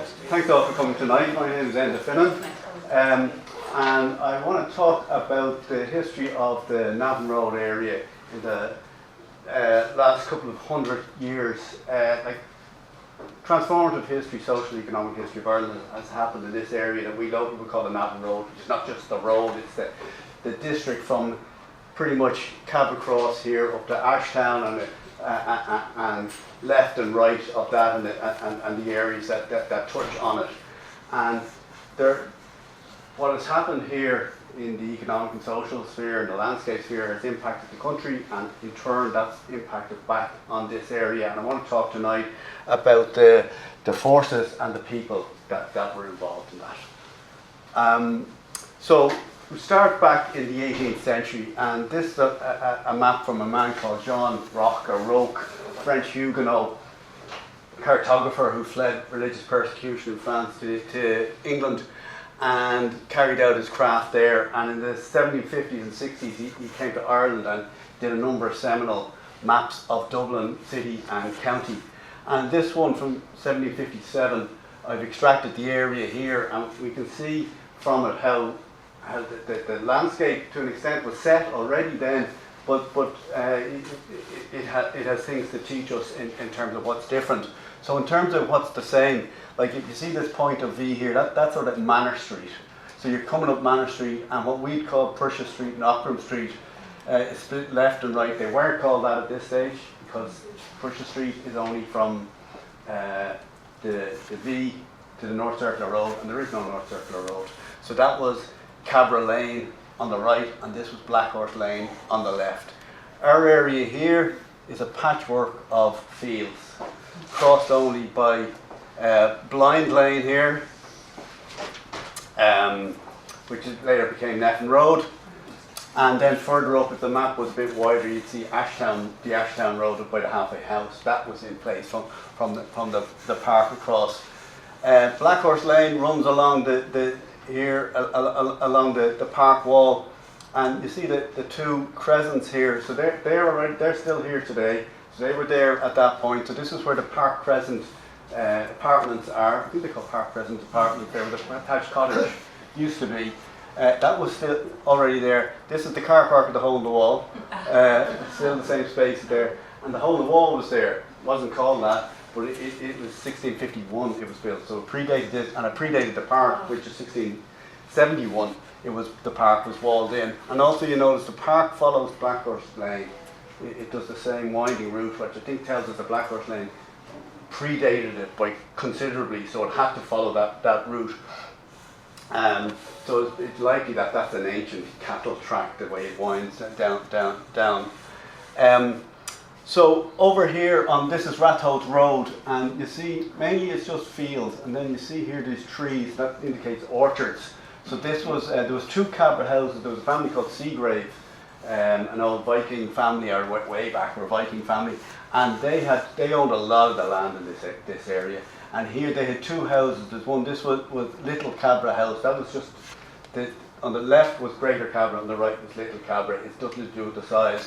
Thanks all for coming tonight. My name is Enda Finnan, and I want to talk about the history of the Navan Road area in the last couple of 100 years. Like transformative history, social economic history of Ireland has happened in this area that we locally would call the Navan Road, which is not just the road, it's the district from pretty much Cabra Cross here up to Ashtown and left and right of that and the areas that touch on it. And what has happened here in the economic and social sphere and the landscape sphere has impacted the country, and in turn that's impacted back on this area. And I want to talk tonight about the forces and the people that were involved in that. So we start back in the 18th century, and this is a map from a man called Jean Roch, French Huguenot cartographer who fled religious persecution in France to England and carried out his craft there. And in the 1750s and 60s he came to Ireland and did a number of seminal maps of Dublin city and county. And this one from 1757, I've extracted the area here, and we can see from it how the landscape to an extent was set already then, but it has things to teach us in terms of what's different. So in terms of what's the same, like if you see this point of V here, that's sort of Manor Street. So you're coming up Manor Street, and what we'd call Prussia Street and Ockram Street is split left and right. They weren't called that at this stage because Prussia Street is only from the V to the North Circular Road, and there is no North Circular Road. So that was Cabra Lane on the right, and this was Blackhorse Lane on the left. Our area here is a patchwork of fields, crossed only by Blind Lane here, which later became Navan Road, and then further up, if the map was a bit wider, you'd see the Ashtown Road up by the halfway house. That was in place from the park across. Blackhorse Lane runs along along the park wall, and you see the two crescents here. So they're still here today. So they were there at that point. So this is where the Park Crescent apartments are. I think they're called Park Crescent apartments. There where the Thatched Cottage used to be. That was still already there. This is the car park at the hole in the wall. Still the same space there. And the hole in the wall was there. It wasn't called that, but it was 1651 it was built. So it predated this, and it predated the park, which is 1671. The park was walled in. And also you notice the park follows Blackhorse Lane. It does the same winding route, which I think tells us the Blackhorse Lane predated it by considerably, so it had to follow that route. So it's likely that that's an ancient cattle track, the way it winds down. So over here this is Ratholt Road, and you see mainly it's just fields, and then you see here these trees that indicates orchards. So this was there was two Cabra houses. There was a family called Seagrave, an old Viking family, or way back were a Viking family, and they owned a lot of the land in this area. And here they had two houses. There's one. This was Little Cabra House. That was just on the left was Greater Cabra, on the right was Little Cabra. It's nothing to do with the size.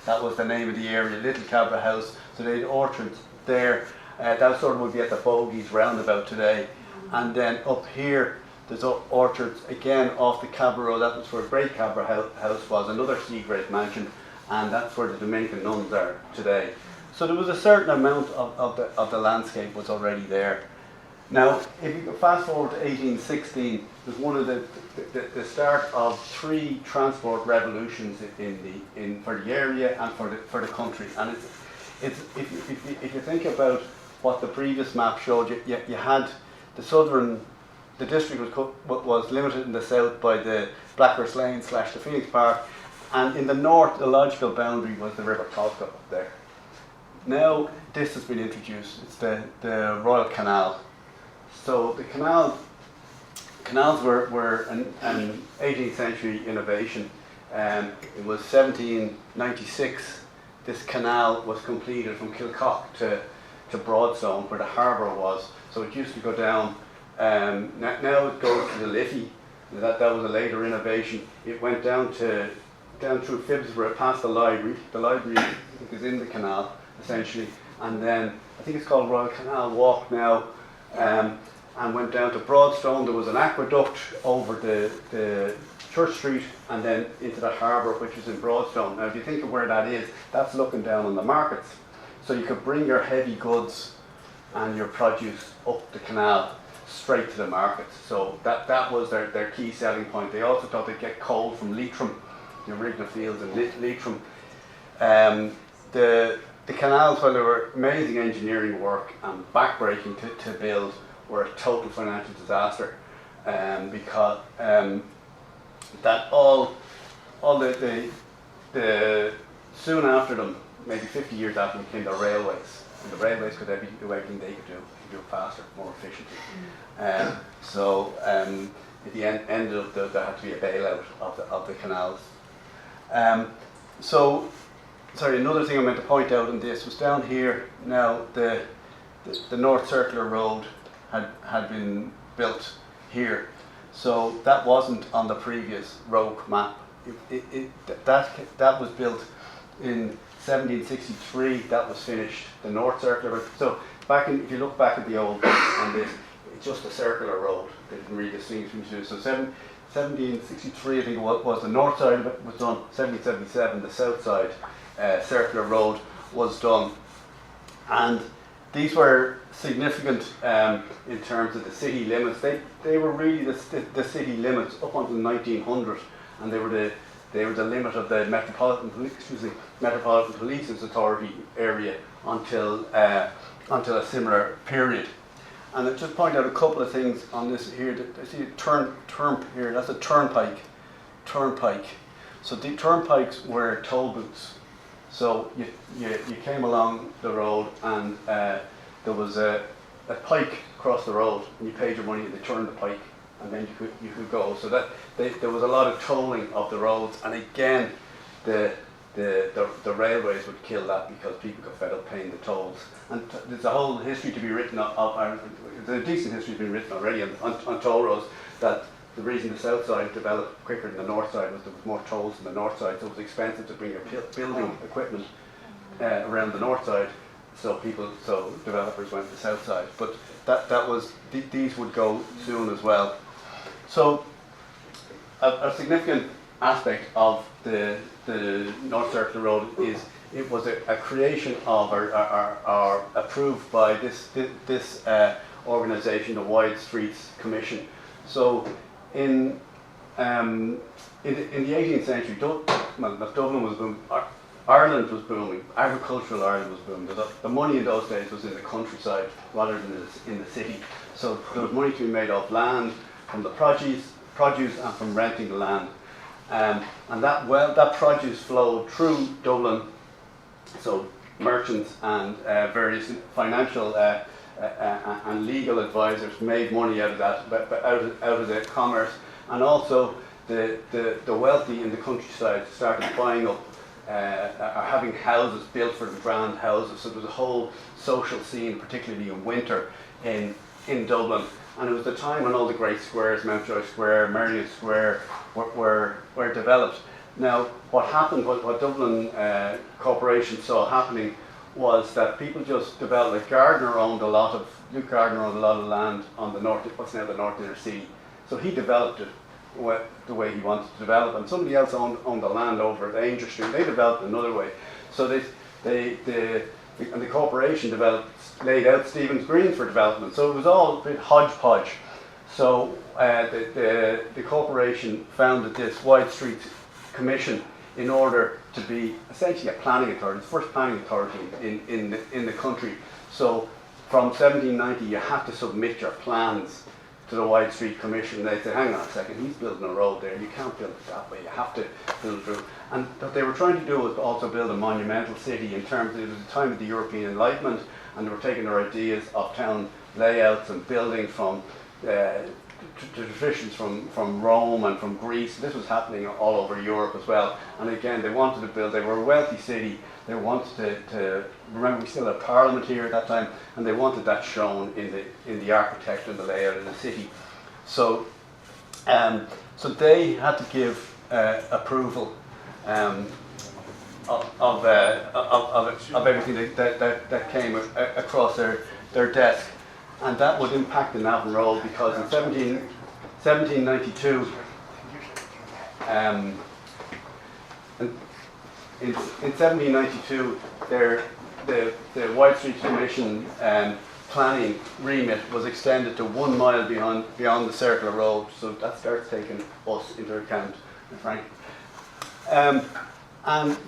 That was the name of the area, Little Cabra House. So they had orchards there. That sort of would be at the Bogies roundabout today. And then up here, there's orchards again off the Cabra Road. That was where Great Cabra House was, another Seagrave mansion, and that's where the Dominican nuns are today. So there was a certain amount of the landscape was already there. Now, if you go fast forward to 1816, there's one of the start of three transport revolutions for the area and for the country. And if you think about what the previous map showed, you had the district was limited in the south by the Blackhorse Lane / the Phoenix Park, and in the north the logical boundary was the River Tosca up there. Now this has been introduced. It's the Royal Canal. So the canals were an 18th century innovation. It was 1796. This canal was completed from Kilcock to Broadstone, where the harbour was. So it used to go down. Now it goes to the Liffey. That was a later innovation. It went down through Phibsborough, past the library. The library is in the canal, essentially. And then I think it's called Royal Canal Walk now. and went down to Broadstone. There was an aqueduct over the Church Street and then into the harbour, which is in Broadstone. Now if you think of where that is, that's looking down on the markets. So you could bring your heavy goods and your produce up the canal straight to the markets. So that was their key selling point. They also thought they'd get coal from Leitrim, the original fields in Leitrim. The canals, while they were amazing engineering work and backbreaking to build, were a total financial disaster, because that all the soon after them, maybe 50 years after them, came the railways, and the railways could do everything they could do it faster, more efficiently. So at the end of there had to be a bailout of the canals. Sorry, another thing I meant to point out in this was down here now the North Circular Road had been built here, so that wasn't on the previous road map. That was built in 1763. That was finished. The North Circular Road. So if you look back at the old on this, it's just a circular road. They didn't really distinguish between the two. So 1763, I think it was the north side of it was done. 1777, the south side circular road was done, and these were significant in terms of the city limits. They were really the city limits up until 1900, and they were the limit of the Metropolitan Police Authority area until a similar period. And I'll just point out a couple of things on this here. I see a turn here. That's a turnpike. So the turnpikes were toll booths. So you came along the road and there was a pike across the road, and you paid your money and they turned the pike, and then you could go. So that there was a lot of tolling of the roads, and again the railways would kill that because people got fed up paying the tolls. And there's a whole history to be written of there's a decent history to be written already on toll roads, that the reason the south side developed quicker than the north side was there was more tolls on the north side, so it was expensive to bring your building equipment around the north side. So developers went to the south side. But these would go soon as well. So a significant aspect of the North Circular Road is it was a creation of or approved by this organisation, the Wide Streets Commission. So in the 18th century, Dublin was booming, Ireland was booming, agricultural Ireland was booming. The money in those days was in the countryside rather than in the city. So there was money to be made off land, from the produce and from renting the land. And that produce flowed through Dublin, so merchants and various financial and legal advisors made money out of that, but out of the commerce, and also the wealthy in the countryside started buying up are having houses built for them, grand houses. So there was a whole social scene, particularly in winter, in Dublin. And it was the time when all the great squares, Mountjoy Square, Merrion Square, were developed. Now, what happened, what Dublin Corporation saw happening, was that people just developed. Luke Gardner owned a lot of land on the north, what's now the North Inner City. So he developed it the way he wanted to develop, and somebody else owned the land over at Angel Street. They developed it another way. So the corporation laid out Stephen's Green for development. So it was all a bit hodgepodge. So the corporation founded this Wide Street Commission in order to be essentially a planning authority, the first planning authority in the country. So from 1790, you had to submit your plans to the Wide Street Commission. They said, hang on a second, he's building a road there, you can't build it that way, you have to build it through. And what they were trying to do was also build a monumental city in terms of, it was the time of the European Enlightenment, and they were taking their ideas of town layouts and building from traditions from Rome and from Greece. This was happening all over Europe as well. And again, they wanted to build, they were a wealthy city, they wanted to remember we still had Parliament here at that time, and they wanted that shown in the architecture and the layout of the city. So so they had to give approval of everything that came across their desk. and that would impact the Navan Road because in 1792, in 1792, the White Street Commission planning remit was extended to 1 mile beyond the Circular Road, so that starts taking us into account, Frank. And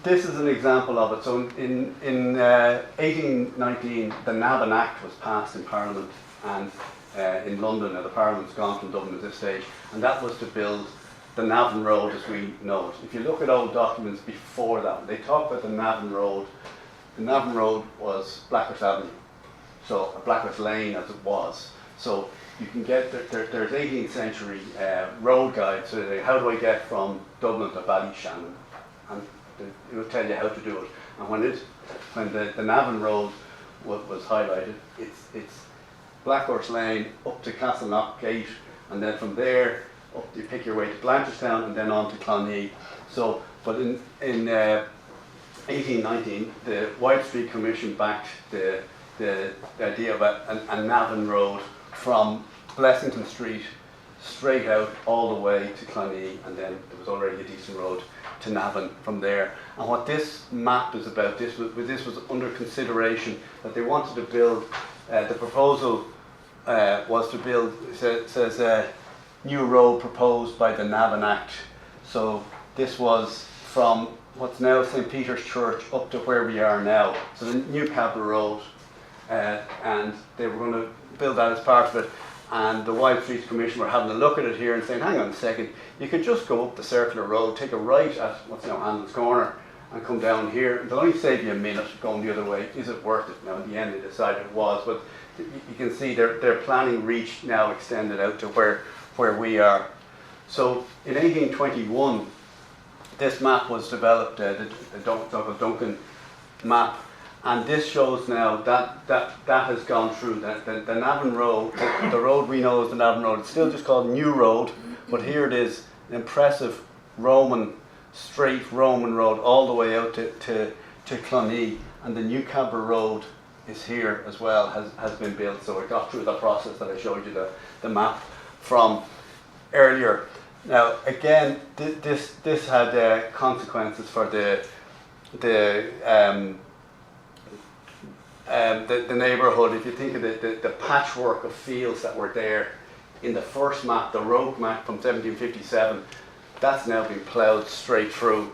this is an example of it. So in 1819, the Navan Act was passed in Parliament and in London. Now the Parliament's gone from Dublin at this stage, and that was to build the Navan Road as we know it. If you look at old documents before that, they talk about the Navan Road. The Navan Road was Blackhurst Avenue, so Blackhurst Lane as it was. So you can get, there's 18th century road guides, so how do I get from Dublin to Ballyshannon? And it will tell you how to do it. And when the Navan Road was highlighted, it's Blackhurst Lane up to Castleknock Gate, and then from there up you pick your way to Blanchardstown and then on to Clonee. So, but in 1819, the White Street Commission backed the idea of a Navan Road from Blessington Street straight out all the way to Clonee, and then there was already a decent road to Navan from there. And what this map is about, this was under consideration, that they wanted to build, the proposal was to build, it says new road proposed by the Navan Act. So this was from what's now St. Peter's Church up to where we are now. So the new Cabra Road, and they were going to build that as part of it. And the White Street Commission were having a look at it here and saying, hang on a second, you could just go up the Circular Road, take a right at what's now Handel's Corner, and come down here. And they'll only save you a minute going the other way. Is it worth it? Now, in the end, they decided it was. But you can see their planning reach now extended out to where we are. So in 1821, this map was developed, the Douglas Duncan map. And this shows now that has gone through. The Navan Road, the road we know as the Navan Road, it's still just called New Road, but here it is, an impressive straight Roman road all the way out to Clonee. And the new Cabra Road is here as well, has been built. So it got through the process that I showed you the map from earlier. Now again, this had consequences for the neighbourhood. If you think of the patchwork of fields that were there in the first map, the road map from 1757, that's now been ploughed straight through,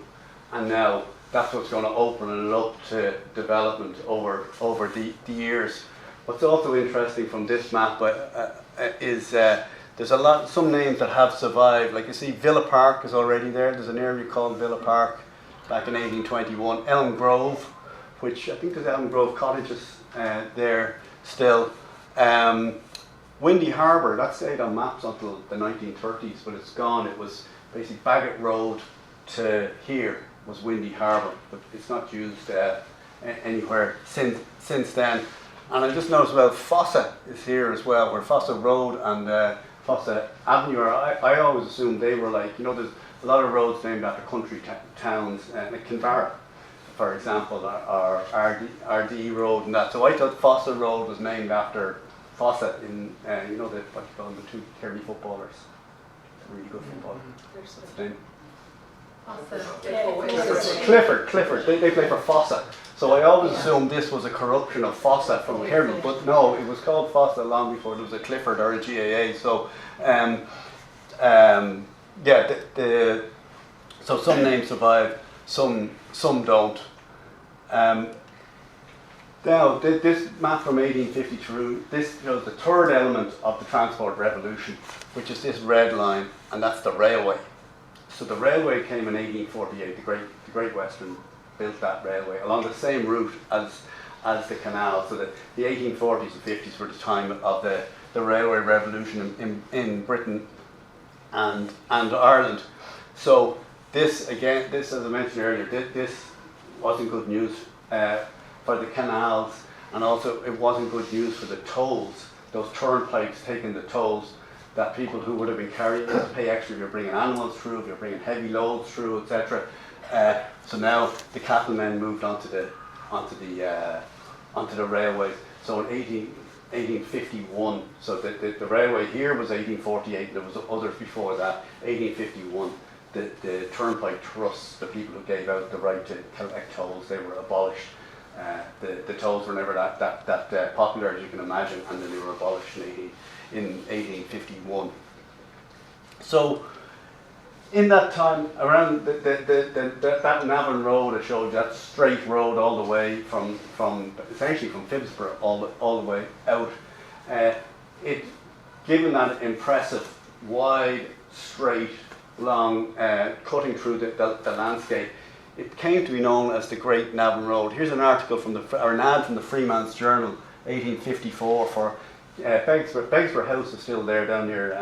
and now that's what's going to open it up to development over the years. What's also interesting from this map is there's some names that have survived. Like you see, Villa Park is already there. There's an area called Villa Park back in 1821. Elm Grove, which I think there's Elm Grove cottages there still. Windy Harbour, that stayed on maps until the 1930s, but it's gone. It was basically Bagot Road to here was Windy Harbour, but it's not used anywhere since then. And I just noticed, well, Fossa is here as well, where Fossa Road and Fossa Avenue are. I always assumed they were like, there's a lot of roads named after country towns, like Kinvara, for example, or RD Road and that. So I thought Fossa Road was named after Fossa in, what you call them, the two Kerry footballers. Really good footballer. What's his name? Clifford. They play for Fossa. So I always assumed this was a corruption of Fossa from Kerry, but no, it was called Fossa long before there was a Clifford or a GAA. So, so some names survive, some don't. Now, this map from 1852, this shows the third element of the transport revolution, which is this red line, and that's the railway. So the railway came in 1848. The Great Western built that railway along the same route as the canal. So the 1840s and 50s were the time of the railway revolution in Britain and Ireland. So this, as I mentioned earlier, this wasn't good news for the canals, and also it wasn't good news for the tolls, those turnpikes taking the tolls that people who would have been carrying to pay extra if you're bringing animals through, if you're bringing heavy loads through, etc. So now the cattlemen moved onto the railways. So in 1851. So the railway here was 1848. There was others before that. 1851. The turnpike trusts, the people who gave out the right to collect tolls, they were abolished. The tolls were never that popular, as you can imagine, and then they were abolished in 1851. So in that time, around that Navan Road, I showed you, that straight road all the way from essentially from Phibsborough all the way out, given that impressive, wide, straight, long, cutting through the landscape, it came to be known as the Great Navan Road. Here's an article from an ad from the Freeman's Journal, 1854, for Begsborough House is still there down near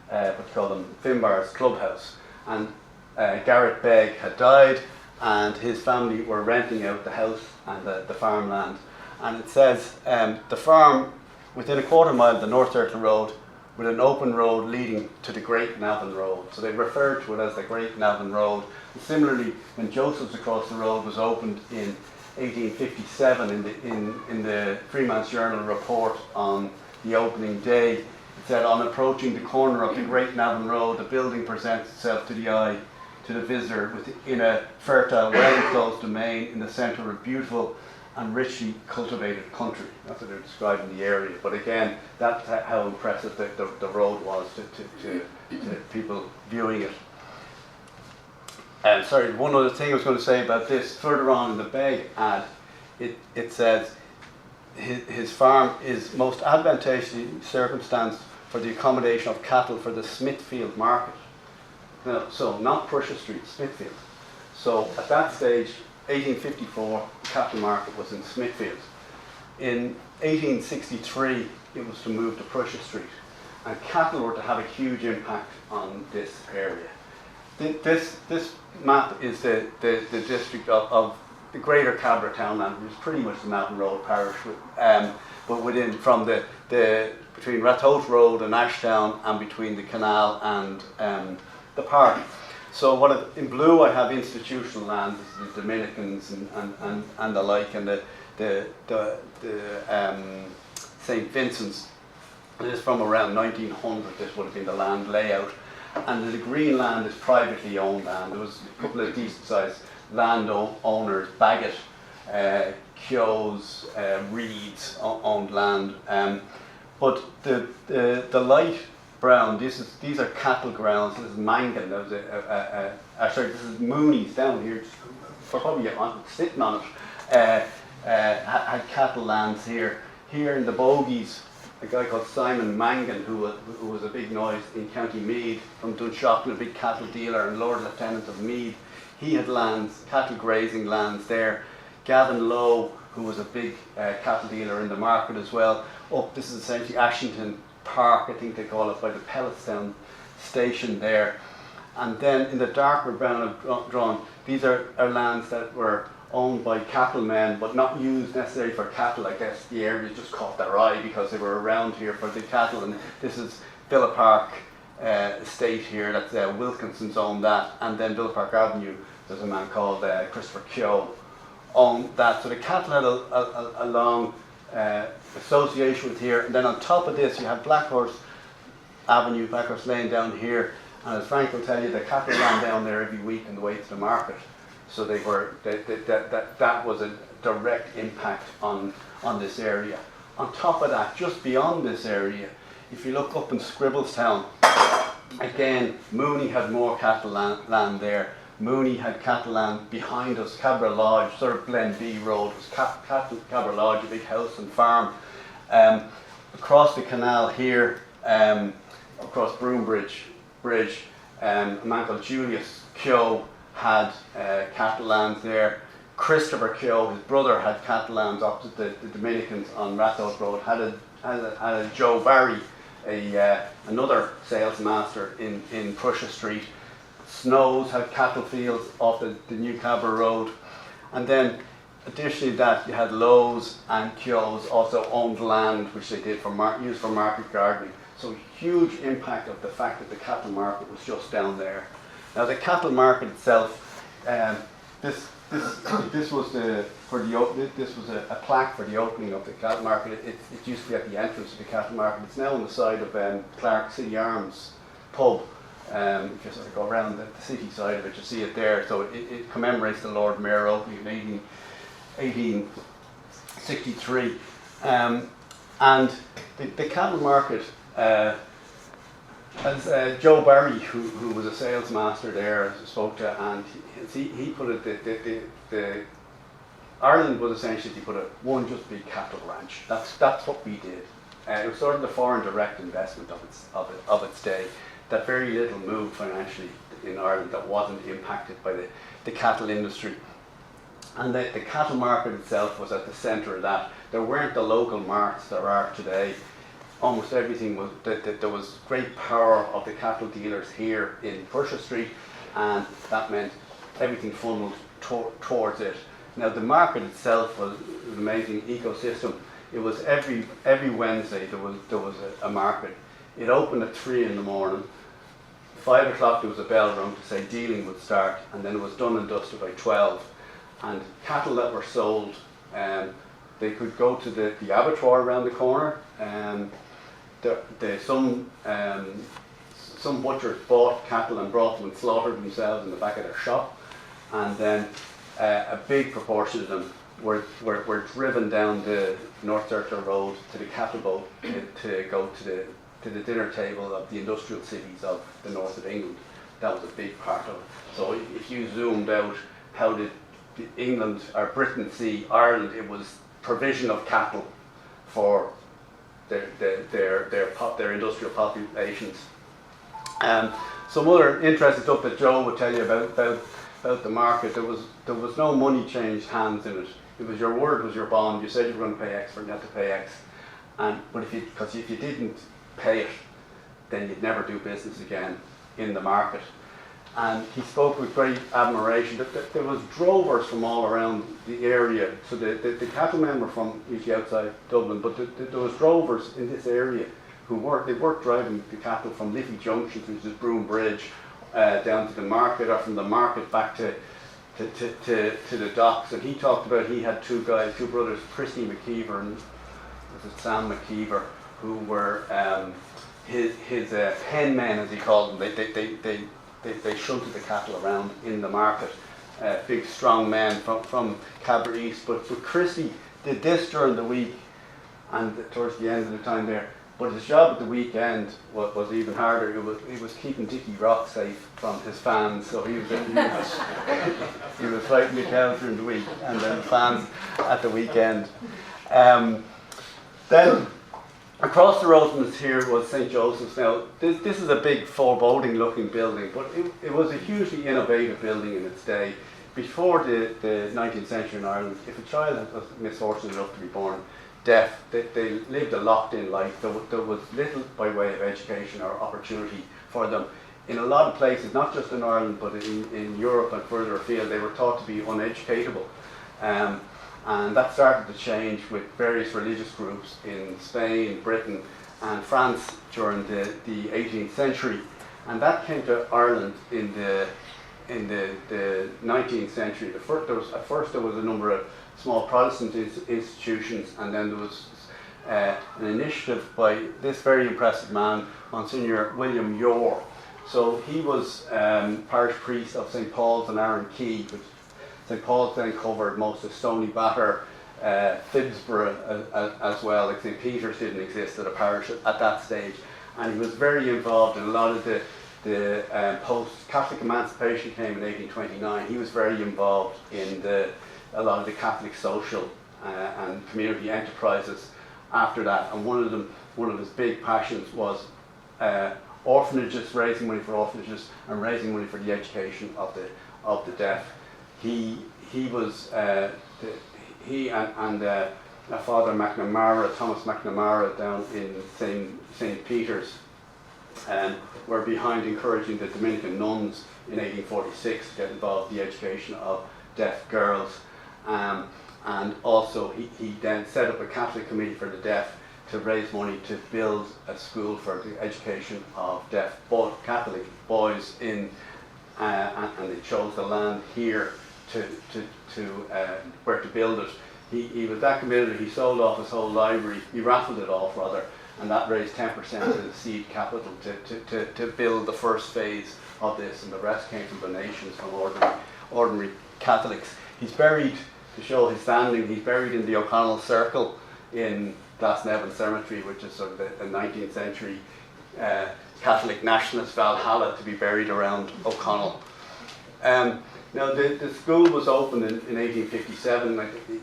what you call them, Finbar's clubhouse, and Garrett Begg had died, and his family were renting out the house and the farmland. And it says the farm within a quarter mile of the North Circle Road, with an open road leading to the Great Navan Road. So they referred to it as the Great Navan Road. And similarly, when Joseph's Across the Road was opened in 1857 in the Freeman's Journal report on the opening day, it said, on approaching the corner of the Great Navan Road, the building presents itself to the eye, to the visitor, in a fertile, well-enclosed domain in the centre of a beautiful and richly cultivated country. That's what they're describing the area. But again, that's how impressive the road was to people viewing it. Sorry, one other thing I was going to say about this, further on in the Begg ad, it says his farm is most advantageously circumstanced for the accommodation of cattle for the Smithfield market. Now, so not Prussia Street, Smithfield. So at that stage, 1854, the cattle market was in Smithfield. In 1863, it was to move to Prussia Street, and cattle were to have a huge impact on this area. This map is the district of the greater Cabra townland, which is pretty much the Navan Road parish, but within from between Rathote Road and Ashtown, and between the canal and the park. So in blue I have institutional land, the Dominicans and the like, and the St. Vincent's. This is from around 1900. This would have been the land layout, and the green land is privately owned land. There was a couple of decent sized land owners, Baggett, Keogh's, Reeds owned land, but the light brown, these are cattle grounds. This is Mangan. There was sorry, this is Mooney's down here, probably sitting on it. Had cattle lands here. Here in the Bogies, a guy called Simon Mangan, who was a big noise in County Meath, from Dunshaughlin, a big cattle dealer and Lord Lieutenant of Meath. He had lands, cattle grazing lands there. Gavin Lowe, who was a big cattle dealer in the market as well. This is essentially Ashington Park, I think they call it, by the Pelletstown station there. And then in the darker brown I've drawn, these are lands that were owned by cattlemen, but not used necessarily for cattle. I guess the area just caught their eye because they were around here for the cattle. And this is Villa Park estate here, that's Wilkinson's owned that. And then Villa Park Avenue, there's a man called Christopher Keogh owned that. So the cattle had a long association with here. And then on top of this you have Blackhorse Avenue, Blackhorse Lane down here, and as Frank will tell you, the cattle ran down there every week on the way to the market. So that was a direct impact on this area. On top of that, just beyond this area, if you look up in Scribbletown, again Mooney had more cattle land there. Mooney had cattle land behind us, Cabra Lodge, sort of Glenbee Road, was Cabra Lodge, a big house and farm. Across the canal here, across Broombridge Bridge, a man called Julius Keogh had cattle lands there. Christopher Keogh, his brother, had cattle lands opposite the Dominicans on Rathote Road. Had a Joe Barry, another sales master in Prussia Street. Snow's had cattle fields off the New Cabra Road. And then additionally to that, you had Lowe's and Keogh's also owned land, which they did used for market gardening. So huge impact of the fact that the cattle market was just down there. Now the cattle market itself, this was for this was a plaque for the opening of the cattle market. It used to be at the entrance of the cattle market. It's now on the side of Clark City Arms pub. If you sort of go around the city side of it, you see it there. So it commemorates the Lord Mayor opening in 1863. And the cattle market, as Joe Barry, who was a sales master there, spoke to, and he put it, the Ireland was essentially, he put it, one just big cattle ranch. That's what we did. It was sort of the foreign direct investment of its day. That very little moved financially in Ireland that wasn't impacted by the cattle industry. And the cattle market itself was at the centre of that. There weren't the local marts there are today. Almost everything was, there was great power of the cattle dealers here in Persia Street, and that meant everything funneled towards it. Now the market itself was an amazing ecosystem. It was every Wednesday there was a market. It opened at 3 in the morning. 5 o'clock there was a bell rung to say dealing would start, and then it was done and dusted by 12. And cattle that were sold, they could go to the abattoir around the corner. Some butchers bought cattle and brought them and slaughtered themselves in the back of their shop, and then a big proportion of them were driven down the North Circular Road to the cattle boat to go to the dinner table of the industrial cities of the north of England. That was a big part of it. So if you zoomed out, how did England or Britain see Ireland? It was provision of cattle for their industrial populations. Some other interesting stuff that Joe would tell you about the market. There was no money changed hands in it. It was your word was your bond. You said you were going to pay X for it, you had to pay X. But if you didn't pay it, then you'd never do business again in the market. And he spoke with great admiration. There was drovers from all around the area. So the cattlemen were from usually outside Dublin, but there was drovers in this area who worked driving the cattle from Liffey Junction, which is Broome Bridge, down to the market, or from the market back to the docks. And he talked about, he had two brothers, Christy McKeever and Sam McKeever, who were his pen men, as he called them. They shunted the cattle around in the market, big strong men from Cabra East. But Christy did this during the week and towards the end of the time there. But his job at the weekend was even harder. It was keeping Dickie Rock safe from his fans. So he was fighting the cows during the week, and then fans at the weekend. Then across the road from us here was St. Joseph's. Now, this is a big foreboding-looking building, but it was a hugely innovative building in its day. Before the 19th century in Ireland, if a child was misfortunate enough to be born deaf, they lived a locked-in life. There was little by way of education or opportunity for them. In a lot of places, not just in Ireland, but in Europe and further afield, they were thought to be uneducatable. And that started to change with various religious groups in Spain, Britain and France during the 18th century. And that came to Ireland in the 19th century. At first there was a number of small Protestant institutions, and then there was an initiative by this very impressive man, Monsignor William Yore. So he was parish priest of St. Paul's and Aaron Key, which St. Paul's then covered most of Stony Batter, Phibsborough as well. Like St. Peter's didn't exist as a parish at that stage, and he was very involved in a lot of the post-Catholic emancipation came in 1829. He was very involved in a lot of the Catholic social and community enterprises after that. And one of his big passions was orphanages, raising money for orphanages and raising money for the education of the deaf. He and Father McNamara, Thomas McNamara, down in St. Peter's, were behind encouraging the Dominican nuns in 1846 to get involved in the education of deaf girls. And also he then set up a Catholic committee for the deaf to raise money to build a school for the education of deaf Catholic boys and they chose the land here where to build it. He was that committed, he sold off his whole library, he raffled it off rather, and that raised 10% of the seed capital to build the first phase of this, and the rest came from donations from ordinary Catholics. He's buried, to show his standing, he's buried in the O'Connell Circle in Glasnevin Cemetery, which is sort of the 19th century Catholic nationalist Valhalla to be buried around O'Connell. Now the school was opened in 1857. I think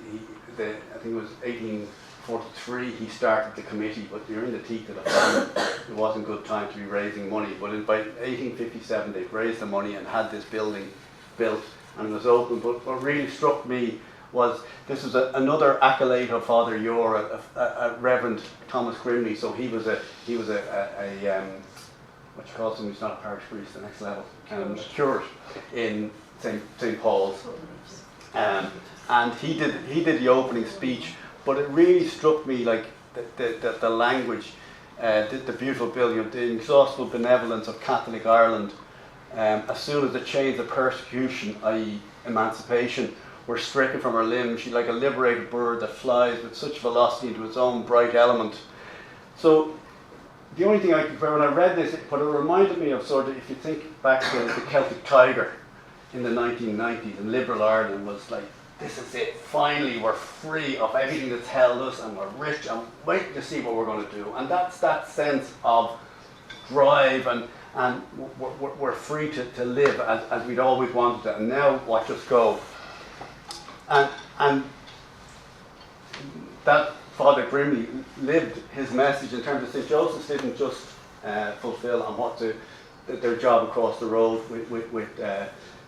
it was 1843 he started the committee, but during the teeth of the famine it wasn't a good time to be raising money. But by 1857 they'd raised the money and had this building built and it was open. But what really struck me was this was another accolade of Father Ure, a Reverend Thomas Grimley. So he was a what you call him? He's not a parish priest, the next level, curate in St. Paul's, and he did the opening speech. But it really struck me like the language, the beautiful building, the inexhaustible benevolence of Catholic Ireland. As soon as the chains of persecution, i.e. emancipation, were stricken from her limbs, she like a liberated bird that flies with such velocity into its own bright element. So the only thing I could, when I read this, but it reminded me of sort of, if you think back to the Celtic Tiger in the 1990s, and liberal Ireland was like, this is it, finally we're free of everything that's held us and we're rich and waiting to see what we're going to do. And that's that sense of drive and we're free to live as we'd always wanted it, and now watch us go. And that Father Grimley lived his message in terms of St. Joseph's didn't just fulfill on what their job across the road with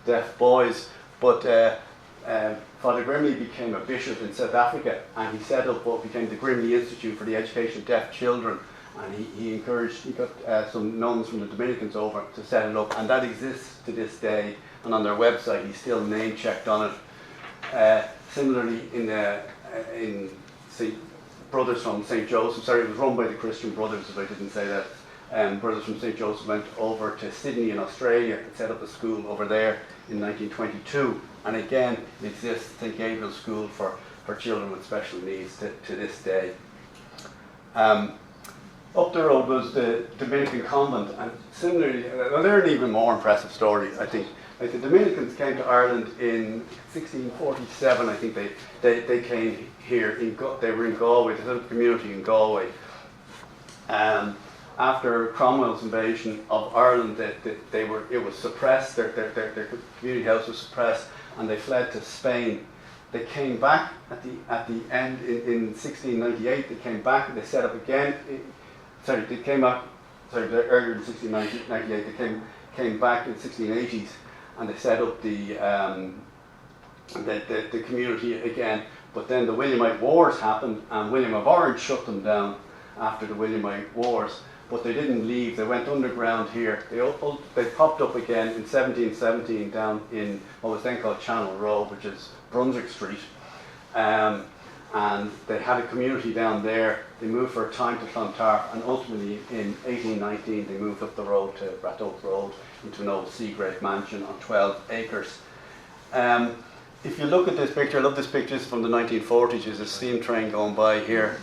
deaf boys, but Father Grimley became a bishop in South Africa, and he set up what became the Grimley Institute for the Education of Deaf Children, and he got some nuns from the Dominicans over to set it up, and that exists to this day, and on their website he's still name checked on it. Similarly in Brothers from St. Joseph, it was run by the Christian Brothers, if I didn't say that. Brothers from St. Joseph went over to Sydney in Australia and set up a school over there in 1922, and again it exists, St. Gabriel's School for children with special needs to this day. Up the road was the Dominican convent, and similarly, they're an even more impressive story, I think. Like the Dominicans came to Ireland in 1647, I think they came here, they were in Galway, they had a community in Galway. After Cromwell's invasion of Ireland, it was suppressed, their community house was suppressed, and they fled to Spain. They came back at the end, in 1698, they came back and they set up again, earlier in 1698, they came back in the 1680s, and they set up the community again. But then the Williamite Wars happened, and William of Orange shut them down after the Williamite Wars. But they didn't leave, they went underground here. They popped up again in 1717 down in what was then called Channel Road, which is Brunswick Street. And they had a community down there. They moved for a time to Clontarf, and ultimately in 1819 they moved up the road to Bratoak Road into an old Seagrave mansion on 12 acres. If you look at this picture, I love this picture, it's from the 1940s, there's a steam train going by here.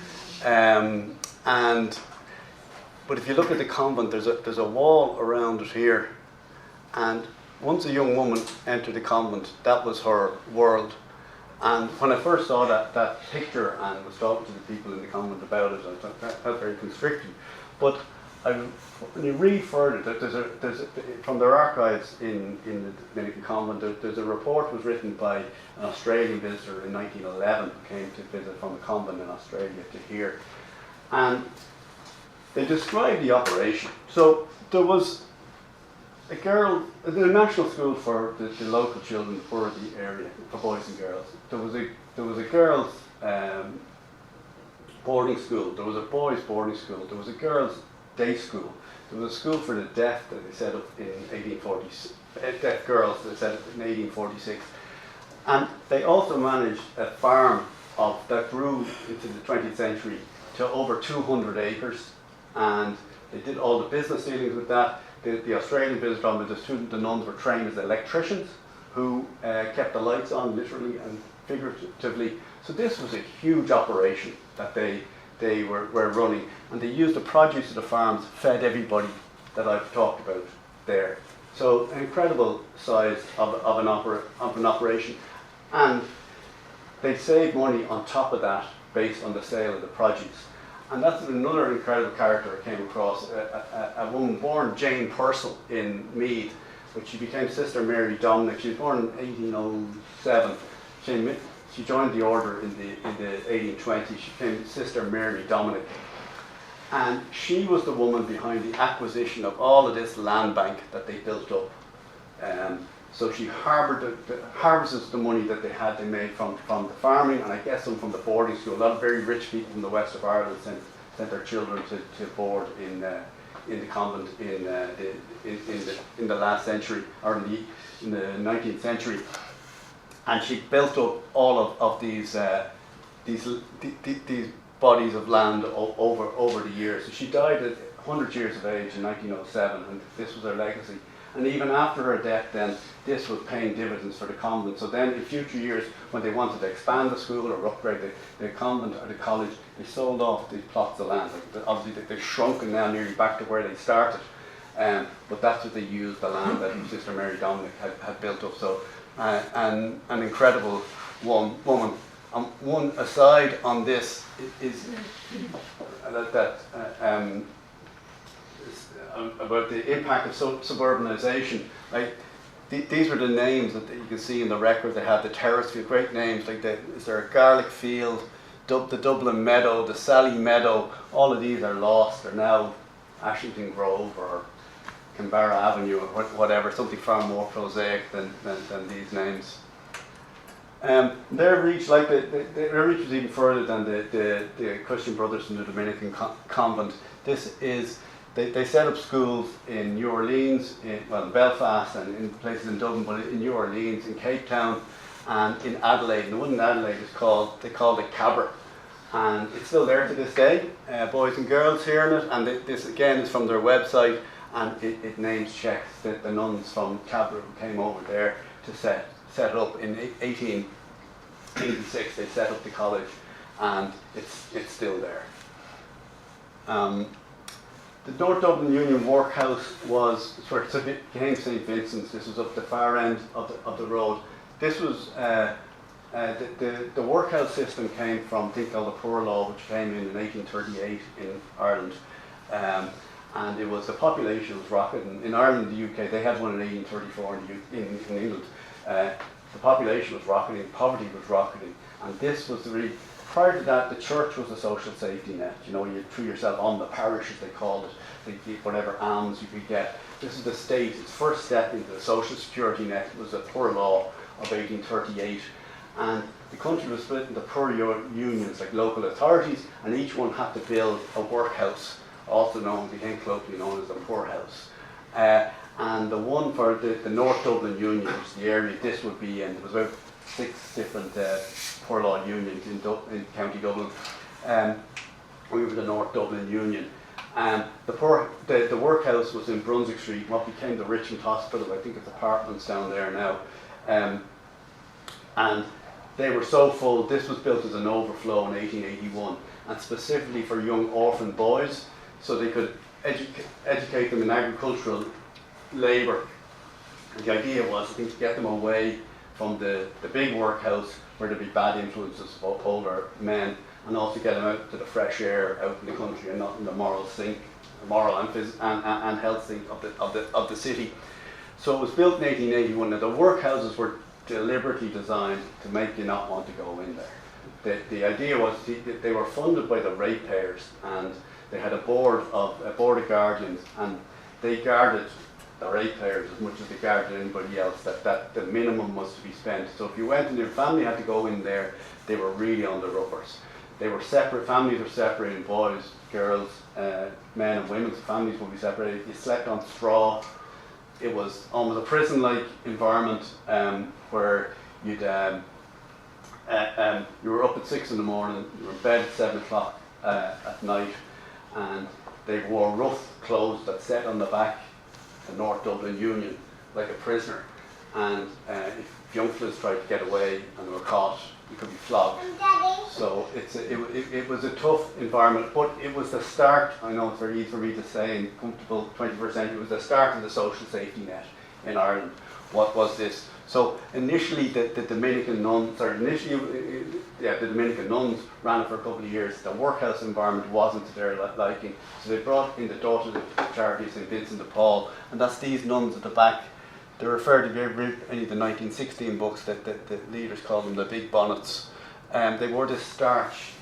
But if you look at the convent, there's a wall around it here, and once a young woman entered the convent, that was her world. And when I first saw that picture and was talking to the people in the convent about it, I thought that felt very constricting. But when you read further, there's from their archives in the Dominican convent, there's a report was written by an Australian visitor in 1911 who came to visit from a convent in Australia to here. And they described the operation. So there was a girl, the national school for the local children for the area, for boys and girls. There was a girls' boarding school, there was a boys' boarding school, there was a girls' day school, there was a school for the deaf that they set up in 1846, deaf girls that they set up in 1846. And they also managed a farm that grew into the 20th century to over 200 acres. And they did all the business dealings with that. The Australian business from it, the nuns were trained as electricians, who kept the lights on literally and figuratively. So this was a huge operation that they were running, and they used the produce of the farms, fed everybody that I've talked about there. So an incredible size of an operation, and they saved money on top of that based on the sale of the produce. And that's another incredible character I came across, a woman born Jane Purcell in Meath, but she became Sister Mary Dominic. She was born in 1807. She joined the order in the 1820s. She became Sister Mary Dominic. And she was the woman behind the acquisition of all of this land bank that they built up. So she harvests the money that they made from the farming, and I guess some from the boarding school. A lot of very rich people from the west of Ireland sent their children to board in the convent in the last century, or in the 19th century. And she built up all of these bodies of land over the years. So she died at 100 years of age in 1907, and this was her legacy. And even after her death then, this was paying dividends for the convent. So then in future years, when they wanted to expand the school or upgrade the convent or the college, they sold off these plots of land. Obviously they've shrunken now nearly back to where they started. But that's what they used, the land that Sister Mary Dominic had built up. So an incredible woman. One aside on this is about the impact of suburbanisation. Like these were the names that you can see in the record. They have the terrace field, great names like is there a Garlic Field, the Dublin Meadow, the Sally Meadow. All of these are lost. They're now Ashington Grove or Canberra Avenue or whatever, something far more prosaic than these names. Their reach, their reach was even further than the Christian Brothers in the Dominican convent. This is they set up schools in New Orleans, in Belfast, and in places in Dublin, but in New Orleans, in Cape Town, and in Adelaide. And the one in Adelaide they called it Cabra, and it's still there to this day. Boys and girls here in it, and this again is from their website, and it names checks the nuns from Cabra who came over there to set it up in 1886. They set up the college, and it's still there. The North Dublin Union Workhouse was where it became St. Vincent's. This was up the far end of the road. This was the workhouse system came from a thing called the Poor Law, which came in 1838 in Ireland. And it was, the population was rocketing. In Ireland and the UK, they had one in 1834 in England. The population was rocketing, poverty was rocketing, and this was prior to that, the church was a social safety net. You know, you threw yourself on the parish, as they called it, whatever alms you could get. This is the state, its first step into the social security net. It was the Poor Law of 1838, and the country was split into poor unions, like local authorities, and each one had to build a workhouse, became colloquially known as the poorhouse. And the one for the North Dublin Union, which is the area this would be in, there was about 6 different poor law unions in County Dublin. We were the North Dublin Union. The workhouse was in Brunswick Street, what became the Richmond Hospital. I think it's apartments down there now. And they were so full. This was built as an overflow in 1881, and specifically for young orphan boys, so they could educate them in agricultural labour. And the idea was, I think, to get them away from the big workhouse where there'd be bad influences of older men, and also get them out to the fresh air out in the country and not in the moral and health sink of the city. So it was built in 1881. Now the workhouses were deliberately designed to make you not want to go in there. The idea was they were funded by the ratepayers, and they had a board of guardians, and they guarded the ratepayers as much as they guarded anybody else. That the minimum was to be spent. So if you went and your family had to go in there, they were really on the rubbers. They were separate. Families were separated: boys, girls, men and women. So families would be separated. You slept on straw. It was almost a prison-like environment where you were up at 6 in the morning, you were in bed at 7 o'clock at night, and they wore rough clothes that set on the back, the North Dublin Union, like a prisoner. and if youngsters tried to get away and they were caught, you could be flogged. So it was a tough environment, but it was the start. I know it's very easy for me to say in comfortable 21st century, it was the start of the social safety net in Ireland. What was this? So initially the Dominican nuns, the Dominican nuns ran it for a couple of years. The workhouse environment wasn't to their liking, so they brought in the Daughters of Charity, St. Vincent de Paul, and that's these nuns at the back. They refer to any of the 1916 books that the leaders call them the big bonnets. They wore this starch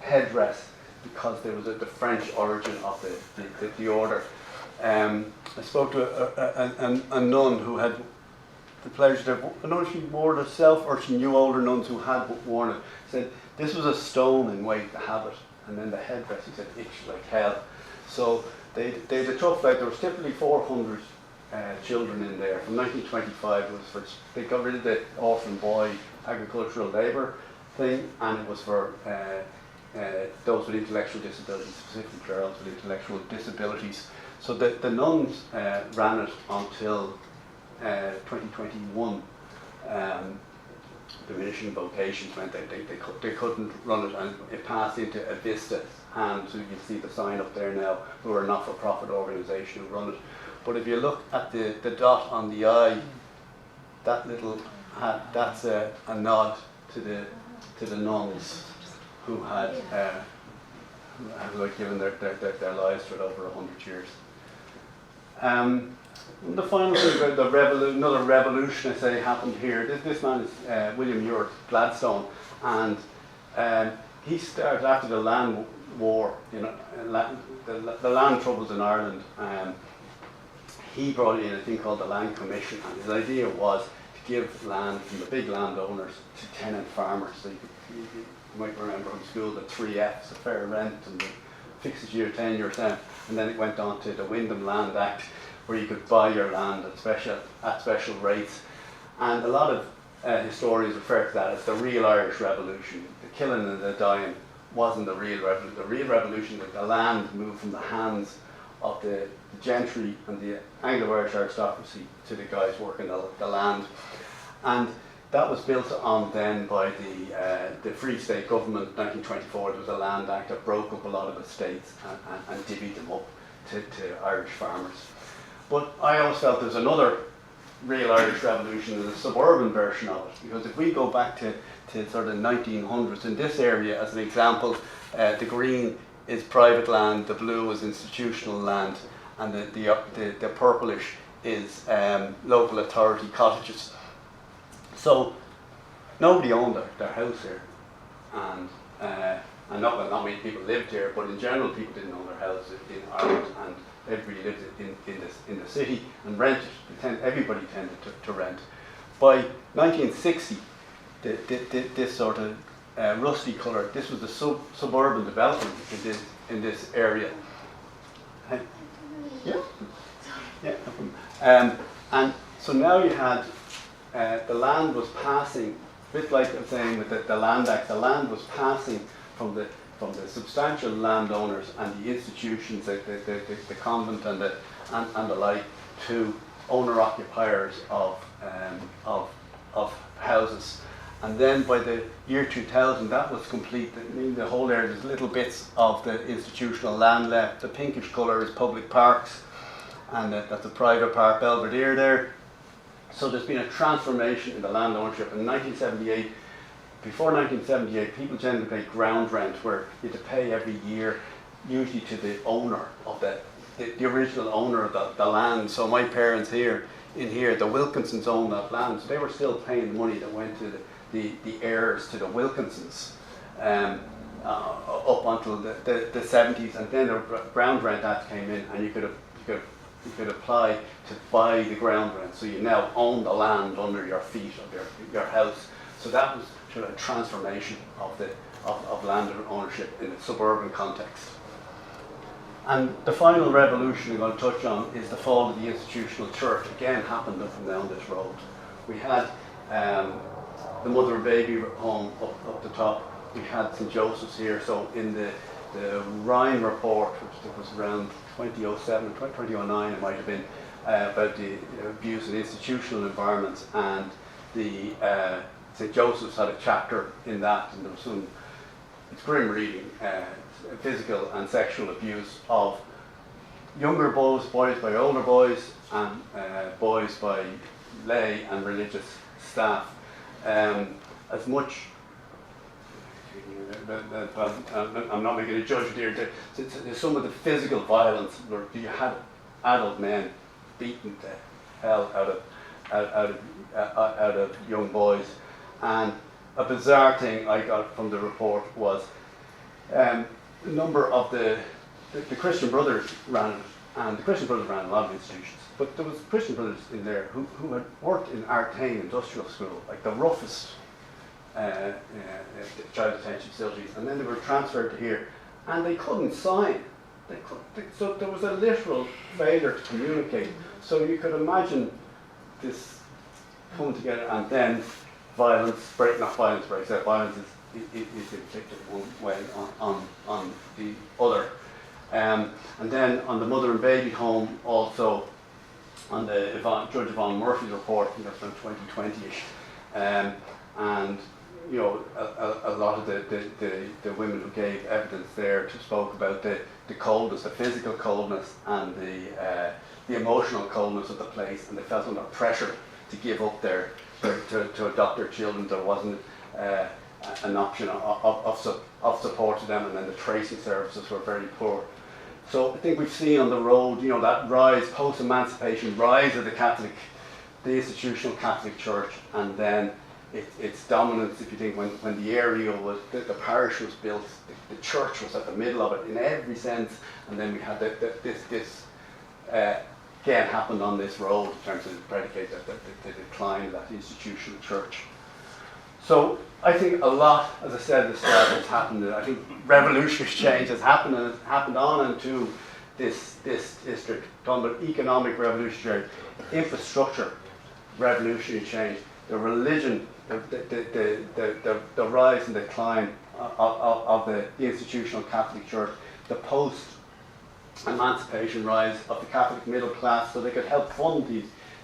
headdress because there was the French origin of the order. I spoke to a nun who had the pleasure to, I don't know if she wore it herself or she knew older nuns who had worn it, said this was a stone in weight, the habit, and then the headdress, he said, itched like hell. So they had a tough life. There was typically 400 children in there. From 1925, it was they got rid of the orphan boy agricultural labour thing, and it was for those with intellectual disabilities, specifically girls with intellectual disabilities. So the nuns ran it until 2021. Diminishing vocations meant they couldn't run it, and it passed into a Vista hand. So you can see the sign up there now, who are a not-for-profit organisation who run it. But if you look at the dot on the eye, that little hat, that's a nod to the nuns who had given their lives to it over 100 years. The final thing about another revolution, I say, happened here. This man is William Ewart Gladstone, and he started after the land war, the land troubles in Ireland. He brought in a thing called the Land Commission, and his idea was to give land from the big landowners to tenant farmers. So you might remember from school the 3 Fs, the fair rent and the fixed year tenure stamp, and then it went on to the Wyndham Land Act, where you could buy your land at special rates. And a lot of historians refer to that as the real Irish Revolution. The killing and the dying wasn't the real revolution. The real revolution was the land moved from the hands of the gentry and the Anglo-Irish aristocracy to the guys working the land. And that was built on then by the Free State government in 1924. There was a Land Act that broke up a lot of estates and divvied them up to Irish farmers. But I always felt there's another real Irish Revolution, there's a suburban version of it. Because if we go back to sort of 1900s, in this area as an example, the green is private land, the blue is institutional land, and the purplish is local authority cottages. So nobody owned their house here, and not many people lived here, but in general people didn't own their house in Ireland, and everybody lived in the city and rented. Everybody tended to rent. By 1960, this sort of rusty colour, this was the suburban development in this area. And so now you had the land was passing, a bit like I'm saying with the Land Act, the land was passing from the substantial landowners and the institutions, the convent and the like, to owner-occupiers of houses. And then by the year 2000, that was complete. The whole area, there's little bits of the institutional land left. The pinkish colour is public parks, and that's a private park, Belvedere there. So there's been a transformation in the land ownership. In 1978, before 1978, people generally paid ground rent, where you had to pay every year, usually to the owner of the original owner of the land. So my parents here, the Wilkinsons owned that land, so they were still paying the money that went to the heirs to the Wilkinsons up until the 70s, and then the ground rent act came in, and you could apply to buy the ground rent. So you now own the land under your feet of your house. So that was sort of a transformation of land ownership in a suburban context. And the final revolution I'm going to touch on is the fall of the institutional church. Again, happened up and down this road. We had the mother and baby home up the top. We had St. Joseph's here. So in the Rhine report, which was around 2007, 2009 it might have been, about the abuse in institutional environments, and the St. Joseph's had a chapter in that, and there was some, it's grim reading, physical and sexual abuse of younger boys by older boys, and boys by lay and religious staff. As much, I'm not making a judgment here, some of the physical violence where you had adult men beating the hell out of young boys. And a bizarre thing I got from the report was a number of the Christian Brothers ran it, and the Christian Brothers ran a lot of institutions, but there was Christian Brothers in there who had worked in Artane Industrial School, like the roughest child detention facilities, and then they were transferred to here, and they couldn't sign. So there was a literal failure to communicate. So you could imagine this coming together, and then violence is inflicted one way on the other. And then on the mother and baby home, also on the Judge Yvonne Murphy's report, I think that's from 2020-ish, and you know, a lot of the women who gave evidence there spoke about the coldness, the physical coldness, and the emotional coldness of the place, and they felt under pressure to give up to adopt their children. There wasn't an option of support to them, and then the tracing services were very poor. So I think we've seen on the road, you know, that rise, post-emancipation, rise of the institutional Catholic Church, and then its dominance. If you think when the area was, the parish was built, the church was at the middle of it in every sense, and then we had this again happened on this road in terms of predicate the decline of that institutional church. So I think a lot, as I said at the start, has happened. I think revolutionary change has happened, and it's happened on into this district. Talking about economic revolutionary, infrastructure revolutionary change, the religion, the rise and decline of the institutional Catholic Church, the post-emancipation rise of the Catholic middle class, so they could help fund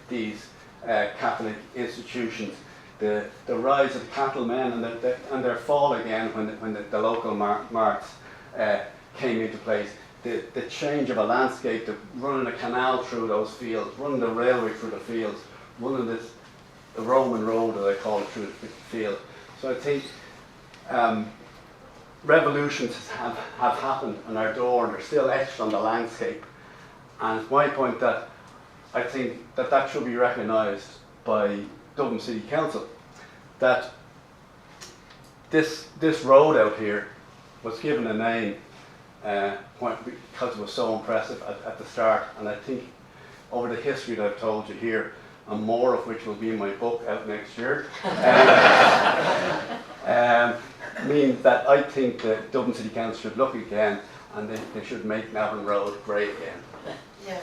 these Catholic institutions. The rise of the cattlemen and their fall again when the local marks came into place. The change of a landscape, running a canal through those fields, running the railway through the fields, running the Roman road, as I call it, through the field. So I think revolutions have happened on our door, and they're still etched on the landscape. And it's my point that I think that should be recognised by Dublin City Council, that this road out here was given a name because it was so impressive at the start, and I think over the history that I've told you here, and more of which will be in my book out next year, means that I think that Dublin City Council should look again, and they should make Navan Road great again. Yeah.